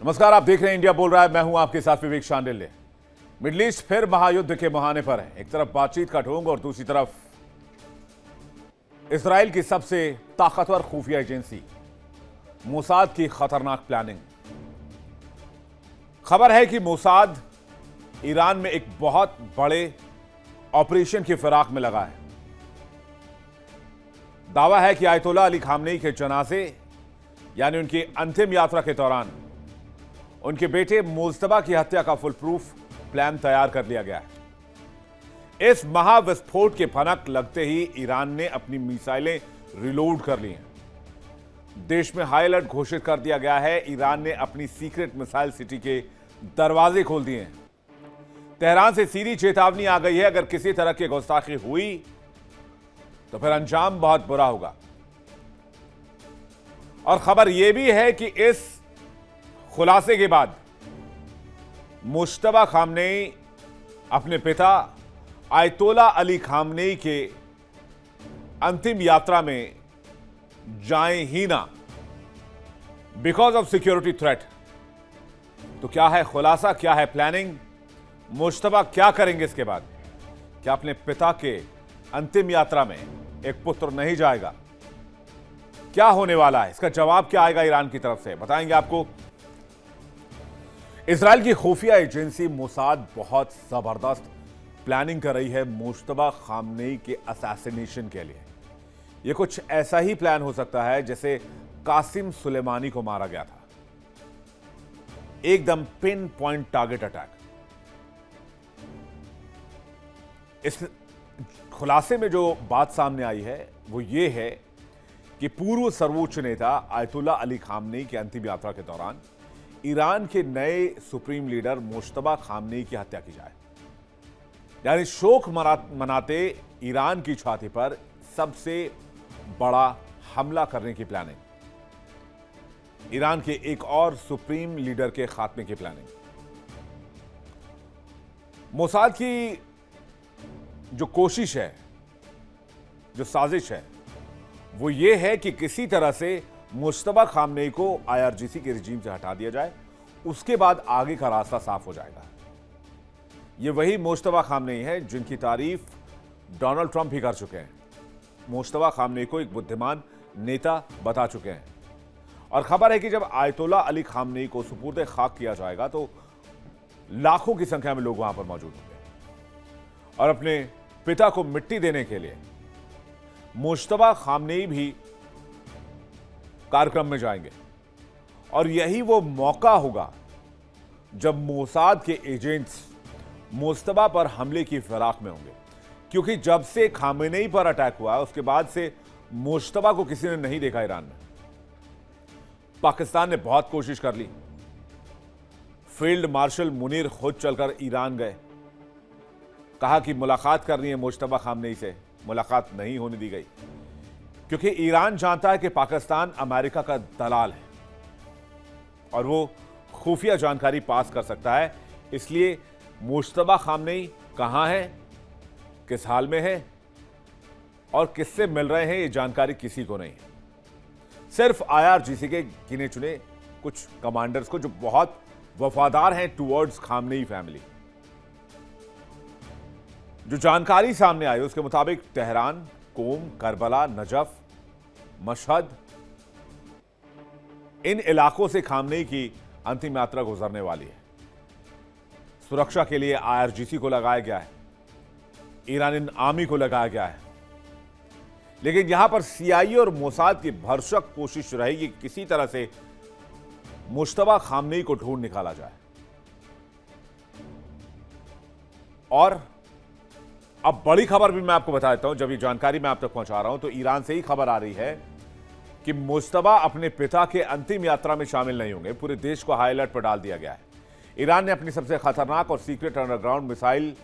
नमस्कार, आप देख रहे हैं इंडिया बोल रहा है। मैं हूं आपके साथ विवेक शांडिल्य। मिडिल ईस्ट फिर महायुद्ध के मुहाने पर है। एक तरफ बातचीत का ढोंग और दूसरी तरफ इजराइल की सबसे ताकतवर खुफिया एजेंसी मोसाद की खतरनाक प्लानिंग। खबर है कि मोसाद ईरान में एक बहुत बड़े ऑपरेशन की फिराक में लगा है। दावा है कि आयतुल्लाह अली खामनेई के जनाजे यानी उनकी अंतिम यात्रा के दौरान उनके बेटे मुज्तबा की हत्या का फुल प्रूफ प्लान तैयार कर लिया गया है। इस महाविस्फोट के भनक लगते ही ईरान ने अपनी मिसाइलें रिलोड कर ली हैं। देश में हाई अलर्ट घोषित कर दिया गया है। ईरान ने अपनी सीक्रेट मिसाइल सिटी के दरवाजे खोल दिए हैं। तेहरान से सीधी चेतावनी आ गई है, अगर किसी तरह की गुस्ताखी हुई तो फिर अंजाम बहुत बुरा होगा। और खबर यह भी है कि इस खुलासे के बाद मुज्तबा खामनेई अपने पिता आयतुल्लाह अली खामनेई के अंतिम यात्रा में जाएं ही ना, बिकॉज ऑफ सिक्योरिटी थ्रेट। तो क्या है खुलासा, क्या है प्लानिंग, मुज्तबा क्या करेंगे इसके बाद? क्या अपने पिता के अंतिम यात्रा में एक पुत्र नहीं जाएगा? क्या होने वाला है, इसका जवाब क्या आएगा ईरान की तरफ से, बताएंगे आपको। इजराइल की खुफिया एजेंसी मोसाद बहुत जबरदस्त प्लानिंग कर रही है मुज्तबा खामनेई के असैसिनेशन के लिए। यह कुछ ऐसा ही प्लान हो सकता है जैसे कासिम सुलेमानी को मारा गया था, एकदम पिन पॉइंट टारगेट अटैक। इस खुलासे में जो बात सामने आई है वो ये है कि पूर्व सर्वोच्च नेता आयतुल्लाह अली खामनेई की अंतिम यात्रा के दौरान ईरान के नए सुप्रीम लीडर मुज्तबा खामनेई की हत्या की जाए, यानी शोक मनाते ईरान की छाती पर सबसे बड़ा हमला करने की प्लानिंग, ईरान के एक और सुप्रीम लीडर के खात्मे की प्लानिंग। मोसाद की जो कोशिश है, जो साजिश है, वो ये है कि किसी तरह से मुज्तबा खामनेई को आईआरजीसी के रिजीम से हटा दिया जाए, उसके बाद आगे का रास्ता साफ हो जाएगा। ये वही मुज्तबा खामनेई है जिनकी तारीफ डोनाल्ड ट्रंप भी कर चुके हैं। मुज्तबा खामनेई को एक बुद्धिमान नेता बता चुके हैं। और खबर है कि जब आयतुल्लाह अली खामनेई को सुपुर्द खाक किया जाएगा तो लाखों की संख्या में लोग वहां पर मौजूद होंगे और अपने पिता को मिट्टी देने के लिए मुज्तबा खामनेई भी कार्यक्रम में जाएंगे। और यही वो मौका होगा जब मोसाद के एजेंट्स मुज्तबा पर हमले की फिराक में होंगे, क्योंकि जब से खामेनेई पर अटैक हुआ उसके बाद से मुज्तबा को किसी ने नहीं देखा ईरान में। पाकिस्तान ने बहुत कोशिश कर ली। फील्ड मार्शल मुनीर खुद चलकर ईरान गए, कहा कि मुलाकात करनी है मुज्तबा खामनेई से, मुलाकात नहीं होने दी गई, क्योंकि ईरान जानता है कि पाकिस्तान अमेरिका का दलाल है और वो खुफिया जानकारी पास कर सकता है। इसलिए मुज्तबा खामनेई कहां है, किस हाल में है और किससे मिल रहे हैं, ये जानकारी किसी को नहीं है। सिर्फ आईआरजीसी के गिने चुने कुछ कमांडर्स को, जो बहुत वफादार हैं टुवर्ड्स खामनेई फैमिली। जो जानकारी सामने आई उसके मुताबिक तेहरान, कोम, करबला, नजफ, मशहद, इन इलाकों से खामनेई की अंतिम यात्रा गुजरने वाली है। सुरक्षा के लिए आईआरजीसी को लगाया गया है, ईरानी आर्मी को लगाया गया है, लेकिन यहां पर सीआईए और मोसाद की भरसक कोशिश रहेगी कि किसी तरह से मुज्तबा खामनेई को ढूंढ निकाला जाए। और अब बड़ी खबर भी मैं आपको बता देता हूं, जब ये जानकारी मैं आप तक पहुंचा रहा हूं तो ईरान से ही खबर आ रही है कि मुज्तबा अपने पिता के अंतिम यात्रा में शामिल नहीं होंगे। पूरे देश को हाई अलर्ट पर डाल दिया गया है। ईरान ने अपनी सबसे खतरनाक और सीक्रेट अंडरग्राउंड मिसाइल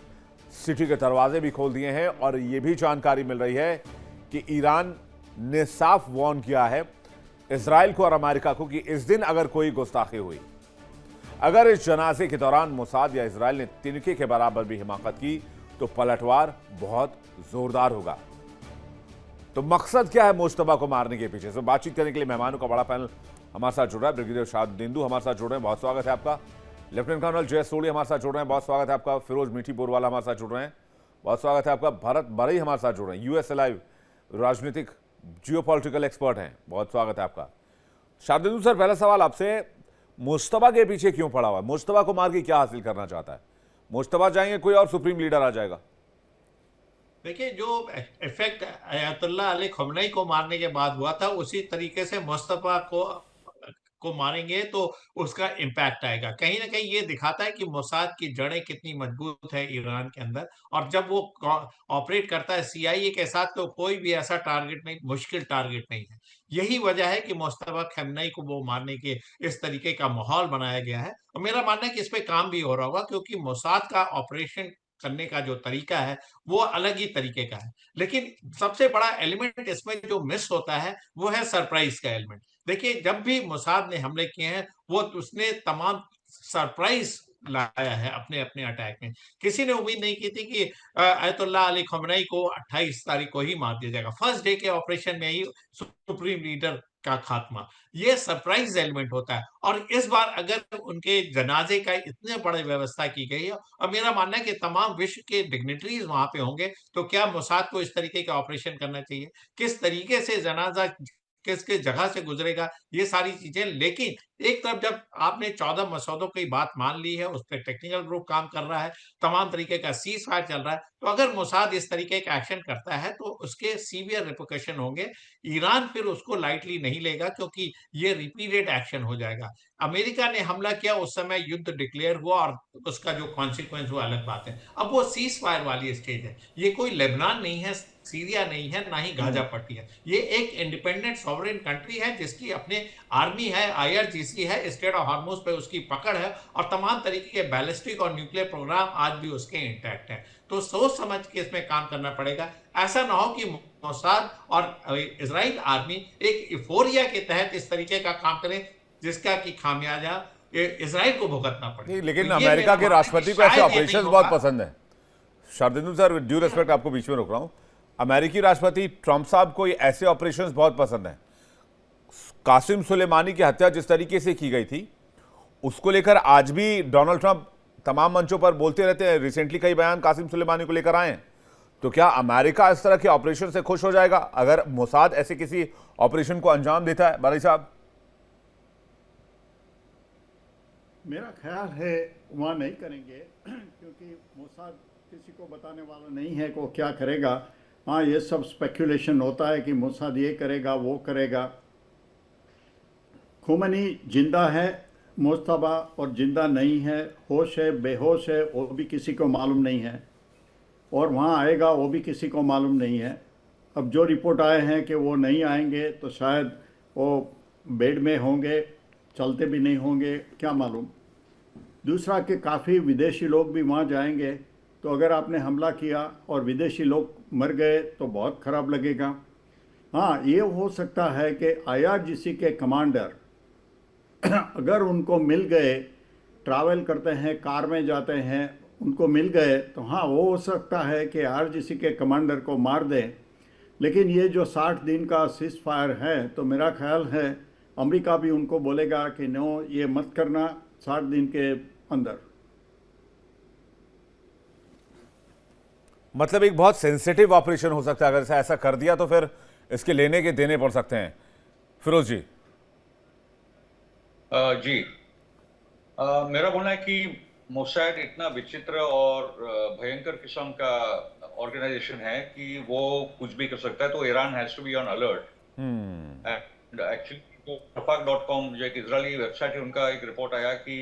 सिटी के दरवाजे भी खोल दिए हैं। और यह भी जानकारी मिल रही है कि ईरान ने साफ वार्न किया है इजराइल को और अमेरिका को कि इस दिन अगर कोई गुस्ताखी हुई, अगर इस जनाजे के दौरान मोसाद या इजराइल ने तिनके के बराबर भी हिमाकत की तो पलटवार बहुत जोरदार होगा। तो मकसद क्या है मुज्तबा को मारने के पीछे? बातचीत करने के लिए मेहमानों का बड़ा पैनल हमारे साथ जुड़ रहा है। ब्रिगेडियर शारदेंदु हमारे साथ जुड़ रहे हैं, बहुत स्वागत है आपका। लेफ्टिनेंट कर्नल जय सोढ़ी हमारे साथ जुड़ रहे हैं, बहुत स्वागत है आपका। फिरोज मीठी बोरवाला हमारे साथ जुड़ रहे हैं, बहुत स्वागत है आपका। भरत बरई हमारे साथ जुड़ रहे हैं, यूएस लाइव राजनीतिक जियोपॉलिटिकल एक्सपर्ट हैं, बहुत स्वागत है आपका। शारदेंदु सर, पहला सवाल आपसे, मुश्तबा के पीछे क्यों पड़ा हुआ है? मुश्तबा को मार के क्या हासिल करना चाहता है? मुश्तबा जाएंगे, कोई और सुप्रीम लीडर आ जाएगा? देखिए, जो इफेक्ट अयतुल्ला अली खमेनी को मारने के बाद हुआ था, उसी तरीके से मुस्तफा को मारेंगे तो उसका इम्पैक्ट आएगा। कहीं ना कहीं ये दिखाता है कि मोसाद की जड़ें कितनी मजबूत है ईरान के अंदर, और जब वो ऑपरेट करता है सीआईए के साथ, तो कोई भी ऐसा टारगेट नहीं, मुश्किल टारगेट नहीं है। यही वजह है कि मुस्तफा खमेनी को वो मारने के इस तरीके का माहौल बनाया गया है। और मेरा मानना है कि इस पे काम भी हो रहा होगा, क्योंकि मोसाद का ऑपरेशन करने का जो तरीका है वो अलग ही तरीके का है। लेकिन सबसे बड़ा एलिमेंट इसमें जो मिस होता है वो है सरप्राइज का एलिमेंट। देखिए, जब भी मोसाद ने हमले किए हैं, वो उसने तमाम सरप्राइज लाया है अपने अपने अटैक में। किसी ने उम्मीद नहीं की थी कि अयतुल्ला अली खमेनी को 28 तारीख को ही मार दिया जाएगा, फर्स्ट डे के ऑपरेशन में ही सुप्रीम लीडर का खात्मा। ये सरप्राइज एलिमेंट होता है। और इस बार अगर उनके जनाजे का इतने बड़े व्यवस्था की गई है, और मेरा मानना है कि तमाम विश्व के डिग्निटरीज वहां पे होंगे, तो क्या मोसाद को इस तरीके का ऑपरेशन करना चाहिए? किस तरीके से जनाजा किस किस जगह से गुजरेगा, ये सारी चीजें। लेकिन एक तरफ जब आपने 14 मसौदों की बात मान ली है, उस पर टेक्निकल ग्रुप काम कर रहा है, तमाम तरीके का सीज फायर चल रहा है, तो अगर मोसाद इस तरीके का एक्शन करता है तो उसके सीवियर रिपोर्केशन होंगे। ईरान फिर उसको लाइटली नहीं लेगा, क्योंकि ये रिपीटेड एक्शन हो जाएगा। अमेरिका ने हमला किया, उस समय युद्ध डिक्लेयर हुआ, और उसका जो कॉन्सिक्वेंस हुआ अलग बात है। अब वो सीज फायर वाली स्टेज है। ये कोई लेबनान नहीं है, सीरिया नहीं है, ना ही गाजा पट्टी है। ये एक इंडिपेंडेंट सॉवरेन कंट्री है, जिसकी अपने आर्मी है, आईआरजीसी है, स्टेट ऑफ हार्मोज पे उसकी पकड़ है, और तमाम तरीके के बैलिस्टिक और न्यूक्लियर प्रोग्राम आज भी उसके इंटैक्ट है। तो सोच समझ के इसमें काम करना पड़ेगा। ऐसा ना हो कि मोसाद और इजराइल आर्मी एक इफोरिया के तहत इस तरीके का काम करे, जिसका कि खामियाजा इजराइल को भुगतना पड़े। नहीं, तो लेकिन ये अमेरिका मेरा के मानना है कि राष्ट्रपति को ऐसे शायद ये नहीं ऑपरेशंस बहुत होगा। पसंद है। शारदेंदु सर, ड्यू रेस्पेक्ट, आपको बीच में रोक रहा हूं। अमेरिकी राष्ट्रपति ट्रंप साहब को ये ऐसे ऑपरेशंस बहुत पसंद है। कासिम सुलेमानी की हत्या जिस तरीके से की गई थी, उसको लेकर आज भी डोनाल्ड ट्रंप तमाम मंचों पर बोलते रहते हैं। रिसेंटली कई बयान कासिम सुलेमानी को लेकर आए हैं। तो क्या अमेरिका इस तरह के ऑपरेशन से खुश हो जाएगा अगर मोसाद ऐसे किसी ऑपरेशन को अंजाम देता है? बारी साहब, मेरा ख्याल है वहाँ नहीं करेंगे, क्योंकि मोसाद किसी को बताने वाला नहीं है कि वो क्या करेगा। हाँ, ये सब स्पेकुलेशन होता है कि मोसाद ये करेगा वो करेगा। खुमनी जिंदा है, मुस्तबा और जिंदा नहीं है, होश है बेहोश है, वो भी किसी को मालूम नहीं है, और वहाँ आएगा वो भी किसी को मालूम नहीं है। अब जो रिपोर्ट आए हैं कि वो नहीं आएंगे, तो शायद वो बेड में होंगे, चलते भी नहीं होंगे, क्या मालूम। दूसरा कि काफ़ी विदेशी लोग भी वहाँ जाएंगे, तो अगर आपने हमला किया और विदेशी लोग मर गए तो बहुत ख़राब लगेगा। हाँ, ये हो सकता है कि आईआरजीसी के कमांडर अगर उनको मिल गए, ट्रैवल करते हैं, कार में जाते हैं, उनको मिल गए, तो हाँ, वो हो सकता है कि आईआरजीसी के कमांडर को मार दें। लेकिन ये जो 60 दिन का सीज फायर है, तो मेरा ख्याल है अमेरिका भी उनको बोलेगा कि नो, ये मत करना 60 दिन के अंदर। मतलब एक बहुत सेंसिटिव ऑपरेशन हो सकता है। अगर ऐसा कर दिया तो फिर इसके लेने के देने पड़ सकते हैं। फिरोज जी। जी, मेरा बोलना है कि मोसाद इतना विचित्र और भयंकर किस्म का ऑर्गेनाइजेशन है कि वो कुछ भी कर सकता है। तो Iran has to be on alert. And actually Rafaq.com जो एक इजरायली वेबसाइट है, उनका एक रिपोर्ट आया कि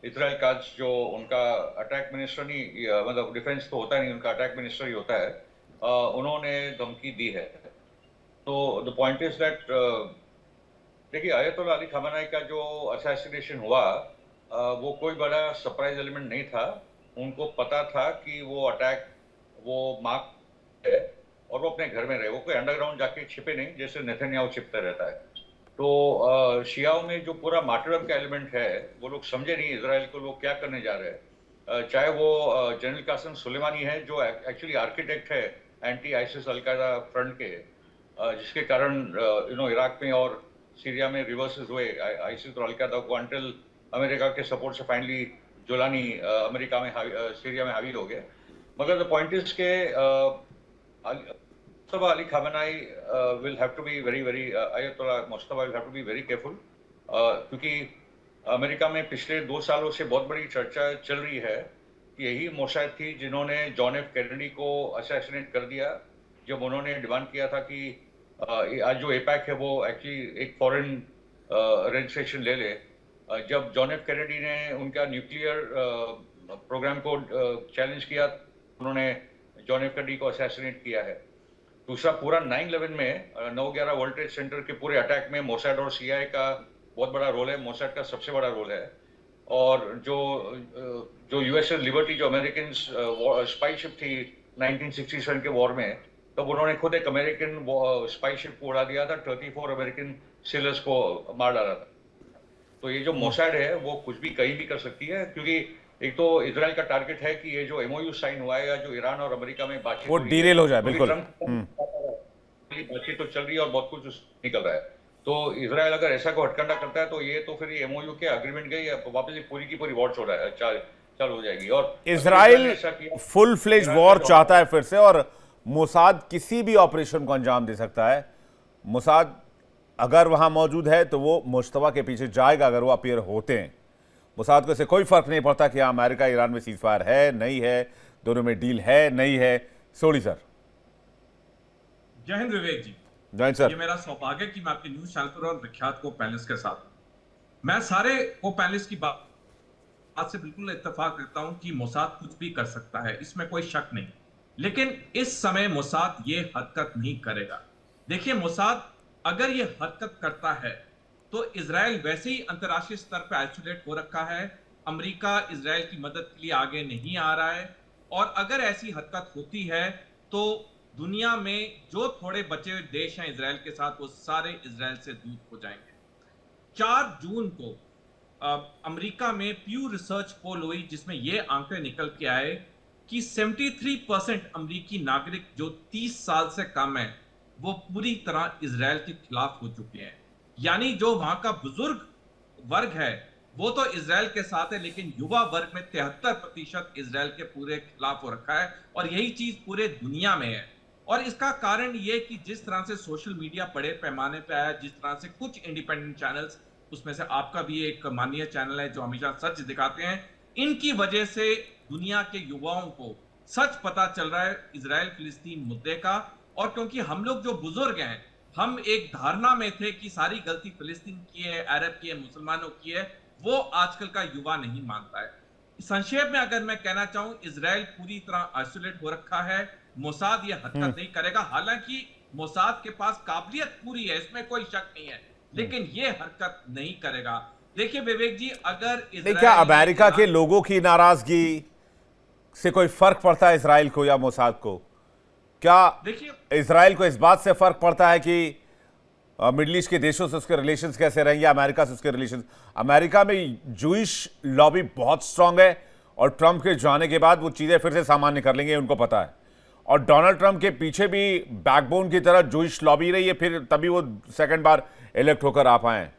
इजराइल का जो उनका अटैक मिनिस्टर नहीं, मतलब डिफेंस तो होता नहीं, उनका अटैक मिनिस्टर ही होता है, उन्होंने धमकी दी है। तो द पॉइंट इज दैट, देखिए, अयतुल्ला अली खमेनी का जो असैसिनेशन हुआ, वो कोई बड़ा सरप्राइज एलिमेंट नहीं था। उनको पता था कि वो अटैक वो मार्क है, और वो अपने घर में रहे, वो कोई अंडरग्राउंड जाके छिपे नहीं, जैसे नेतन्याहू छिपता रहता है। तो शियाओं में जो पूरा मार्टरडम का एलिमेंट है, वो लोग समझे नहीं इजराइल को लोग क्या करने जा रहे हैं। चाहे वो जनरल कासिम सुलेमानी है, जो एक्चुअली आर्किटेक्ट है एंटी आईसिस अलकायदा फ्रंट के, जिसके कारण इराक में और सीरिया में रिवर्सेस हुए, आईसिस तो हल्का था, क्वांटल अमेरिका के सपोर्ट से फाइनली जोलानी अमेरिका में सीरिया में हावी हो गए। मगर द पॉइंट इज के Mustafa Ali Khamenei will have to be very Ayatollah Mustafa will have to be very careful, क्योंकि अमेरिका में पिछले 2 सालों से बहुत बड़ी चर्चा चल रही है कि यही मोसाद थी जिन्होंने जॉन एफ कैनेडी को असैसिनेट कर दिया, जब उन्होंने डिमांड किया था कि आज जो एपैक है वो एक्चुअली एक फॉरेन रजिस्ट्रेशन ले ले। जब जॉन एफ कैनेडी ने उनका न्यूक्लियर प्रोग्राम को चैलेंज किया, उन्होंने जॉन एफ कैनेडी को असैसिनेट किया है। दूसरा, पूरा 9/11 में 9/11 वर्ल्ड ट्रेड सेंटर के पूरे अटैक में मोसाद और सीआईए का बहुत बड़ा रोल है, मोसाद का सबसे बड़ा रोल है। और जो यूएसएस लिबर्टी, जो अमेरिकन स्पाई शिप थी 1967 के वॉर में, तब उन्होंने खुद एक अमेरिकन स्पाई शिप को उड़ा दिया था, 34 अमेरिकन सेलर्स को मार डाला था। तो ये जो मोसाद है वो कुछ भी कहीं भी कर सकती है, क्योंकि एक तो इजराइल का टारगेट है कि ये जो एमओयू साइन हुआ है या जो ईरान और अमेरिका में बातचीत वो डीरेल हो जाए। बिल्कुल बातचीत तो चल रही है और बहुत कुछ निकल रहा है। तो इजराइल अगर ऐसा को हटकंडा करता है तो ये तो फिर एमओयू के एग्रीमेंट गई, वापस पूरी की पूरी वॉर छोड़ा है, चालू हो जाएगी। और इजराइल फुल फ्लेज वॉर चाहता है फिर से, और मोसाद किसी भी ऑपरेशन को अंजाम दे सकता है। मोसाद अगर वहां मौजूद है तो वो मुश्तबा के पीछे जाएगा अगर वो अपीयर होते हैं। मोसाद को इससे कोई फर्क नहीं पड़ता कि अमेरिका ईरान में सीजफायर है नहीं है, दोनों में डील है नहीं है। सोडी सर। जय हिंद विवेक जी। जय सर। ये मेरा सौभाग्य कि मैं आपके न्यूज चैनल पर और विख्यात को पैनलिस्ट के साथ, मैं सारे को पैनलिस्ट की बात से बिल्कुल इत्तेफाक करता हूं कि मोसाद कुछ भी कर सकता है, इसमें कोई शक नहीं। लेकिन इस समय मोसाद ये हरकत नहीं करेगा। देखिए, मोसाद अगर ये हरकत करता है तो इजराइल वैसे ही अंतर्राष्ट्रीय स्तर पर आइसोलेट हो रखा है, अमेरिका इजराइल की मदद के लिए आगे नहीं आ रहा है, और अगर ऐसी हरकत होती है तो दुनिया में जो थोड़े बचे हुए देश हैं इजराइल के साथ, वो सारे इजराइल से दूर हो जाएंगे। 4 जून को अमेरिका में प्यू रिसर्च पोल हुई जिसमें ये आंकड़े निकल के आए कि 73% अमेरिकी नागरिक जो 30 साल से कम है वो पूरी तरह इजराइल के खिलाफ हो चुके हैं। यानी जो वहां का बुजुर्ग वर्ग है वो तो इजराइल के साथ है, लेकिन युवा वर्ग में 73% इजराइल के पूरे खिलाफ हो रखा है, और यही चीज पूरे दुनिया में है। और इसका कारण ये कि जिस तरह से सोशल मीडिया बड़े पैमाने पे आया, जिस तरह से कुछ इंडिपेंडेंट चैनल्स, उसमें से आपका भी एक माननीय चैनल है जो हमेशा सच दिखाते हैं, इनकी वजह से दुनिया के युवाओं को सच पता चल रहा है इजराइल फिलिस्तीन मुद्दे का। और क्योंकि हम लोग जो बुजुर्ग हैं, हम एक धारणा में थे कि सारी गलती फिलिस्तीन की है, अरब की है, मुसलमानों की है, वो आजकल का युवा नहीं मानता है। संक्षेप में अगर मैं कहना चाहूं, इजराइल पूरी तरह आइसोलेट हो रखा है, मोसाद ये हरकत नहीं करेगा। हालांकि मोसाद के पास काबिलियत पूरी है, इसमें कोई शक नहीं है, लेकिन ये हरकत नहीं करेगा। देखिए विवेक जी, अगर क्या अमेरिका के लोगों की नाराजगी से कोई फर्क पड़ता है इजराइल को या मोसाद को? क्या इजराइल को इस बात से फर्क पड़ता है कि मिडिल ईस्ट के देशों से उसके रिलेशंस कैसे रहेंगे, अमेरिका से उसके रिलेशंस? अमेरिका में जूइश लॉबी बहुत स्ट्रांग है, और ट्रंप के जाने के बाद वो चीजें फिर से सामान्य कर लेंगे, उनको पता है। और डोनाल्ड ट्रंप के पीछे भी बैकबोन की तरह जूइश लॉबी रही है, फिर तभी वो सेकंड बार इलेक्ट होकर आ पाए।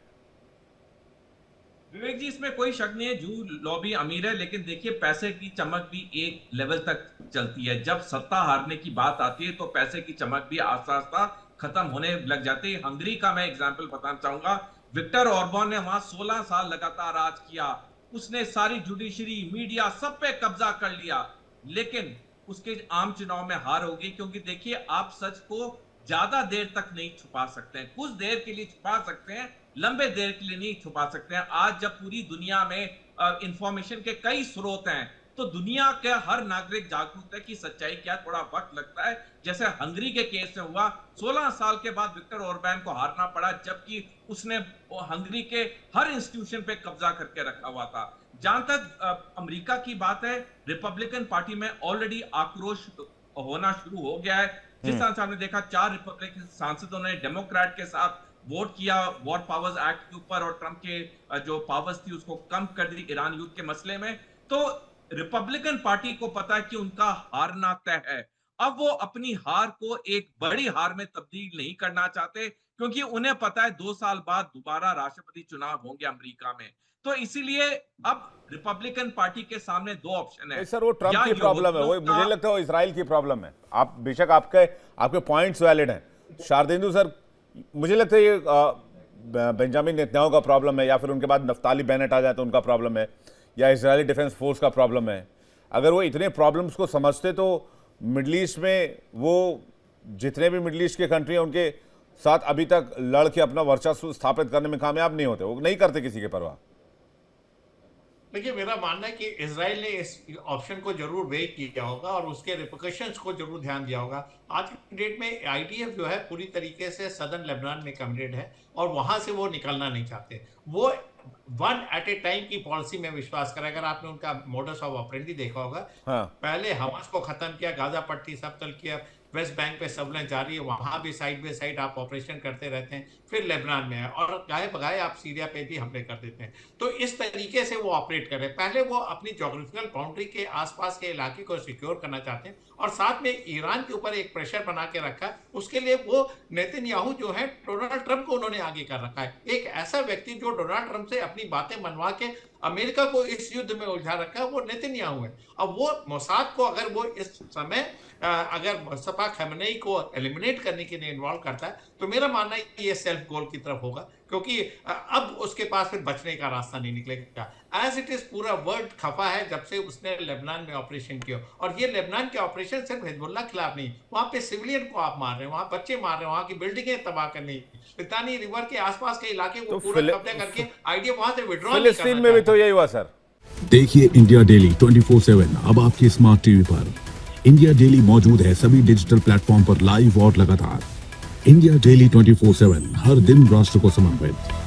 विवेक जी, इसमें कोई शक नहीं है, जू लॉबी अमीर है, लेकिन देखिए पैसे की चमक भी एक लेवल तक चलती है। जब सत्ता हारने की बात आती है तो पैसे की चमक भी आस्ता आस्ता खत्म होने लग जाती है। हंगरी का मैं एग्जांपल बताना चाहूंगा। विक्टर ऑर्बान ने वहां 16 साल लगातार राज किया, उसने सारी जुडिशरी, मीडिया, सब पे कब्जा कर लिया, लेकिन उसके आम चुनाव में हार होगी। क्योंकि देखिए, आप सच को ज्यादा देर तक नहीं छुपा सकते हैं, कुछ देर के लिए छुपा सकते हैं, लंबे देर के लिए नहीं छुपा सकते हैं। आज जब पूरी दुनिया में इंफॉर्मेशन के कई स्रोत हैं, तो दुनिया के हर नागरिक जागरूक है कि सच्चाई क्या, थोड़ा वक्त लगता है। जैसे हंगरी के केस में हुआ, 16 साल के बाद विक्टर ऑर्बैन को हारना पड़ा, जबकि उसने हंगरी के हर इंस्टीट्यूशन पे कब्जा करके रखा हुआ था। जहां तक अमेरिका की बात है, रिपब्लिकन पार्टी में ऑलरेडी आक्रोश होना शुरू हो गया है। जिस तरह से हमने देखा, 4 रिपब्लिकन सांसदों ने डेमोक्रेट के साथ वोट किया वॉर पावर्स एक्ट के ऊपर, और ट्रंप के जो पावर्स थी उसको कम कर दी ईरान युद्ध के मसले में। तो रिपब्लिकन पार्टी को पता है कि उनका हारना तय है। अब वो अपनी हार को एक बड़ी हार में तब्दील नहीं करना चाहते, क्योंकि उन्हें पता है 2 साल बाद दोबारा राष्ट्रपति चुनाव होंगे अमेरिका में। तो इसीलिए अब रिपब्लिकन पार्टी के सामने 2 ऑप्शन है। नहीं सर, वो ट्रंप या की प्रॉब्लम है, वो यहूदियों मुझे का- लगता है वो इसराइल की प्रॉब्लम है। आप बेशक आपके पॉइंट्स वैलिड हैं शारदेंदु सर, मुझे लगता है ये बेंजामिन नेतन्याहू का प्रॉब्लम है, या फिर उनके बाद नफ्ताली बेनेट आ जाए तो उनका प्रॉब्लम है, या इजरायली डिफेंस फोर्स का प्रॉब्लम है। अगर वो इतने प्रॉब्लम्स को समझते तो मिडल ईस्ट में वो जितने भी मिडल ईस्ट के कंट्री हैं उनके साथ अभी तक लड़ के अपना वर्चस्व स्थापित करने में कामयाब नहीं होते, वो नहीं करते किसी की परवाह। देखिए, मेरा मानना है कि इजराइल ने इस ऑप्शन को जरूर वेट किया होगा और उसके रिपोर्कशंस को जरूर ध्यान दिया होगा। आज की डेट में आईडीएफ जो है पूरी तरीके से सदर्न लेबनान में कमिटेड है और वहां से वो निकलना नहीं चाहते। वो वन एट ए टाइम की पॉलिसी में विश्वास करें। अगर आपने उनका मोडस ऑफ ऑपरेंडी देखा होगा, हाँ। पहले हमास को खत्म किया, गाजा पट्टी सब तल किया, वेस्ट बैंक पे सर्विलेंस जारी है, वहां भी साइड बाय साइड आप ऑपरेशन करते रहते हैं, फिर लेबनान में है और गाये बगाए आप सीरिया पे भी हमले कर देते हैं। तो इस तरीके से वो ऑपरेट कर रहे हैं। पहले वो अपनी ज्योग्राफिकल बाउंड्री के आसपास के इलाके को सिक्योर करना चाहते हैं और साथ में ईरान के ऊपर एक प्रेशर बना के रखा। उसके लिए वो नेतन्याहू जो है, डोनाल्ड ट्रंप को उन्होंने आगे कर रखा है। एक ऐसा व्यक्ति जो डोनाल्ड ट्रंप से अपनी बातें मनवा के अमेरिका को इस युद्ध में उलझा रखा है, वो नेतन्याहू है। अब वो मोसाद को अगर वो इस समय अगर मुस्तफा खमेनी को एलिमिनेट करने के लिए इन्वॉल्व करता है तो मेरा मानना है कि ये सेल्फ गोल की तरफ होगा, क्योंकि अब उसके पास फिर बचने का रास्ता नहीं निकलेगा। एज इट इज पूरा वर्ल्ड खफा है जब से उसने लेबनान में ऑपरेशन किया, और ये लेबनान के ऑपरेशन सिर्फ हिजबुल्लाह के खिलाफ नहीं, वहां पे सिविलियन को आप मार रहे हैं, वहां बच्चे मार रहे हैं, वहां की बिल्डिंगें तबाह करनी, लितानी रिवर के आसपास के इलाके को पूरा कब्जा करके आईडीएफ वहां से विड्रॉ नहीं फिलिस्तीन करना में भी चाहता। तो यही हुआ सर। देखिए इंडिया डेली 24/7 अब आपके स्मार्ट टीवी पर। इंडिया डेली मौजूद है सभी डिजिटल प्लेटफॉर्म पर लाइव और लगातार। इंडिया डेली 24/7 हर दिन राष्ट्र को समर्पित।